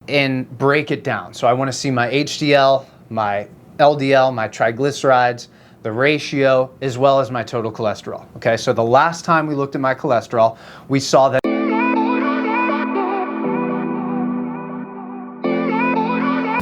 and break it down. So I want to see my HDL, my LDL, my triglycerides, the ratio, as well as my total cholesterol. Okay, so the last time we looked at my cholesterol, we saw that.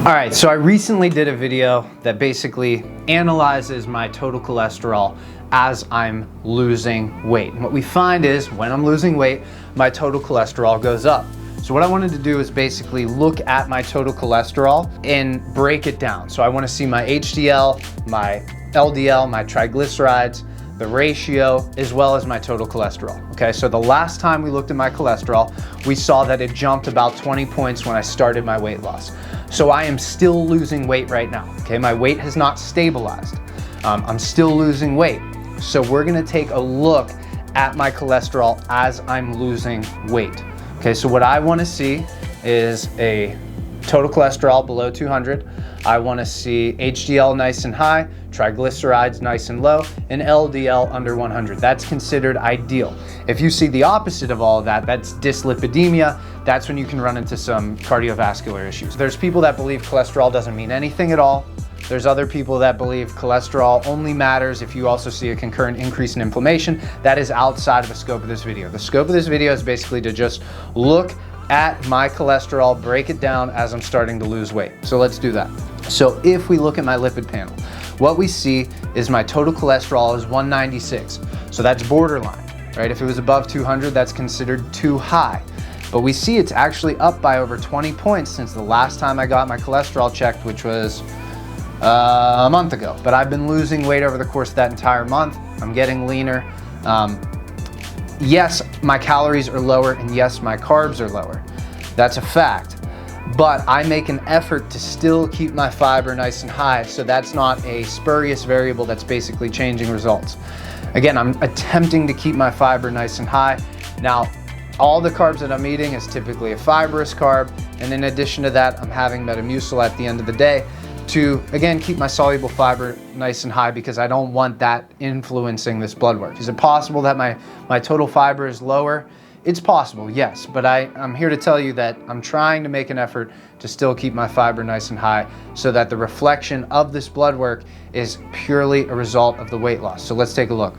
All right, so I recently did a video that basically analyzes my total cholesterol as I'm losing weight. And what we find is when I'm losing weight, my total cholesterol goes up. So what I wanted to do is basically look at my total cholesterol and break it down. So I want to see my HDL, my LDL, my triglycerides, the ratio, as well as my total cholesterol. Okay, so the last time we looked at my cholesterol, we saw that it jumped about 20 points when I started my weight loss. So I am still losing weight right now. Okay, my weight has not stabilized. I'm still losing weight. So we're gonna take a look at my cholesterol as I'm losing weight. Okay, so what I wanna see is a total cholesterol below 200. I wanna see HDL nice and high, triglycerides nice and low, and LDL under 100. That's considered ideal. If you see the opposite of all of that, that's dyslipidemia, that's when you can run into some cardiovascular issues. There's people that believe cholesterol doesn't mean anything at all. There's other people that believe cholesterol only matters if you also see a concurrent increase in inflammation. That is outside of the scope of this video. The scope of this video is basically to just look at my cholesterol, break it down as I'm starting to lose weight. So let's do that. So if we look at my lipid panel, what we see is my total cholesterol is 196. So that's borderline, right? If it was above 200, that's considered too high. But we see it's actually up by over 20 points since the last time I got my cholesterol checked, which was a month ago. But I've been losing weight over the course of that entire month. I'm getting leaner. Yes, my calories are lower, and yes, my carbs are lower. That's a fact. But I make an effort to still keep my fiber nice and high, so that's not a spurious variable that's basically changing results. Again, I'm attempting to keep my fiber nice and high. Now, all the carbs that I'm eating is typically a fibrous carb, and in addition to that, I'm having Metamucil at the end of the day to, again, keep my soluble fiber nice and high because I don't want that influencing this blood work. Is it possible that my total fiber is lower? It's possible, yes, but I'm here to tell you that I'm trying to make an effort to still keep my fiber nice and high so that the reflection of this blood work is purely a result of the weight loss. So let's take a look.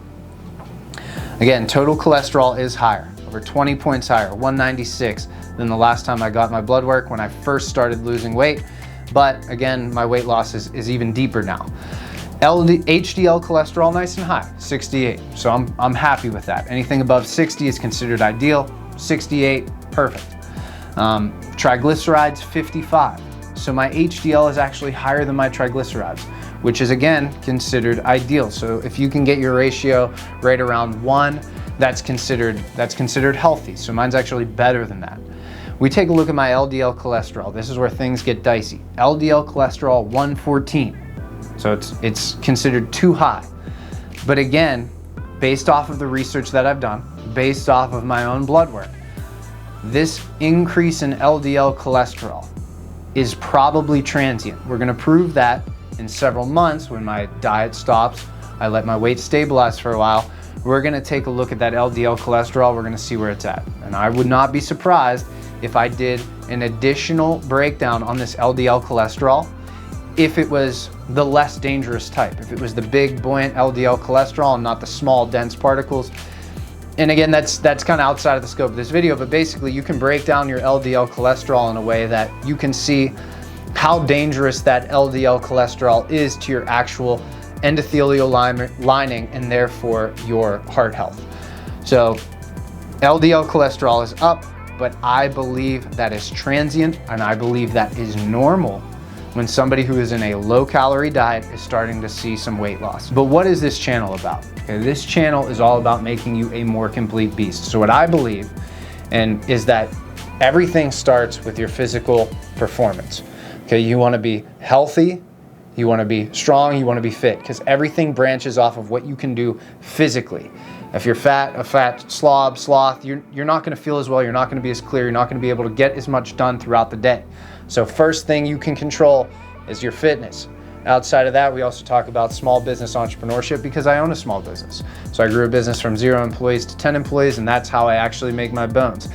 Again, total cholesterol is higher, over 20 points higher, 196 than the last time I got my blood work when I first started losing weight. But again, my weight loss is even deeper now. HDL cholesterol nice and high, 68. So I'm happy with that. Anything above 60 is considered ideal. 68, perfect. Triglycerides, 55. So my HDL is actually higher than my triglycerides, which is again considered ideal. So if you can get your ratio right around 1, that's considered healthy. So mine's actually better than that. We take a look at my LDL cholesterol. This is where things get dicey. LDL cholesterol 114. So it's considered too high. But again, based off of the research that I've done, based off of my own blood work, this increase in LDL cholesterol is probably transient. We're gonna prove that in several months when my diet stops, I let my weight stabilize for a while. We're gonna take a look at that LDL cholesterol. We're gonna see where it's at. And I would not be surprised if I did an additional breakdown on this LDL cholesterol if it was the less dangerous type, if it was the big buoyant LDL cholesterol and not the small dense particles. And again, that's kind of outside of the scope of this video, but basically you can break down your LDL cholesterol in a way that you can see how dangerous that LDL cholesterol is to your actual endothelial lining and therefore your heart health. So LDL cholesterol is up, but I believe that is transient, and I believe that is normal when somebody who is in a low-calorie diet is starting to see some weight loss. But what is this channel about? Okay, this channel is all about making you a more complete beast. So what I believe is that everything starts with your physical performance. Okay, you want to be healthy, you want to be strong, you want to be fit, because everything branches off of what you can do physically. If you're a fat sloth, you're not going to feel as well, you're not going to be as clear, you're not going to be able to get as much done throughout the day. So first thing you can control is your fitness. Outside of that, we also talk about small business entrepreneurship because I own a small business. So I grew a business from 0 employees to 10 employees, and that's how I actually make my bones.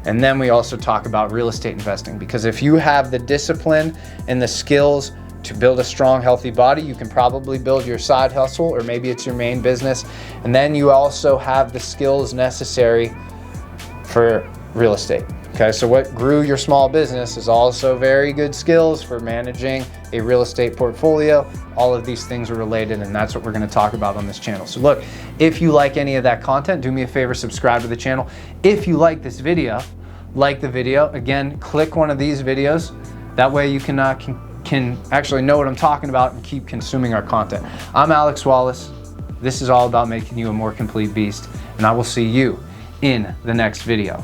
And then we also talk about real estate investing, because if you have the discipline and the skills to build a strong, healthy body, you can probably build your side hustle, or maybe it's your main business. And then you also have the skills necessary for real estate. Okay, so what grew your small business is also very good skills for managing a real estate portfolio. All of these things are related, and that's what we're going to talk about on this channel. So look, if you like any of that content, do me a favor, subscribe to the channel. If you like this video, like the video. Again, click one of these videos. That way you can actually know what I'm talking about and keep consuming our content. I'm Alex Wallace. This is all about making you a more complete beast, and I will see you in the next video.